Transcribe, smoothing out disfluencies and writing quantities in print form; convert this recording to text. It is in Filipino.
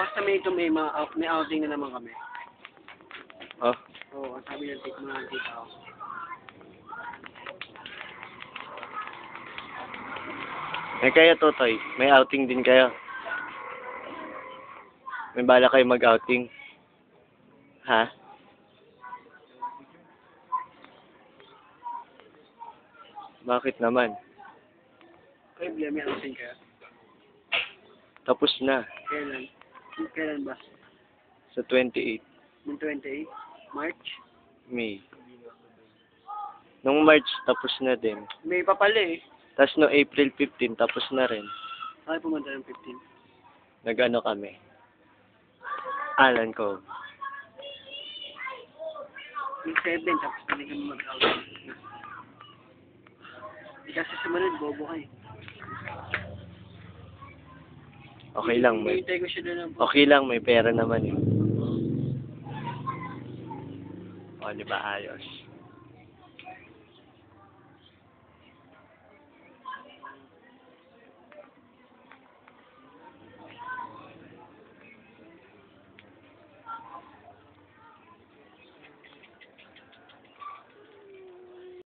Basta may ito, may outing na naman kami. Oh, Oo, sabi ng mga tita ko. may kayo, Totoy. May outing din kayo. May bala kayo mag-outing. Ha? Bakit naman? Kayo, Blia, may outing kayo? Tapos na. Kailan? Kailan ba? Sa 28 Noong 28? March? May. Nung March, tapos na din. May pa pala eh. Tapos no April 15, tapos na rin. Ay, pumunta ng 15. Nag-ano kami. Alan ko. Yung 7, tapos hindi kami mag-outing. Kasi sumunod, bobo ka eh. Okay lang, may Hintay ko siya doon ng okay lang, may pera naman eh. O, di ba ayos?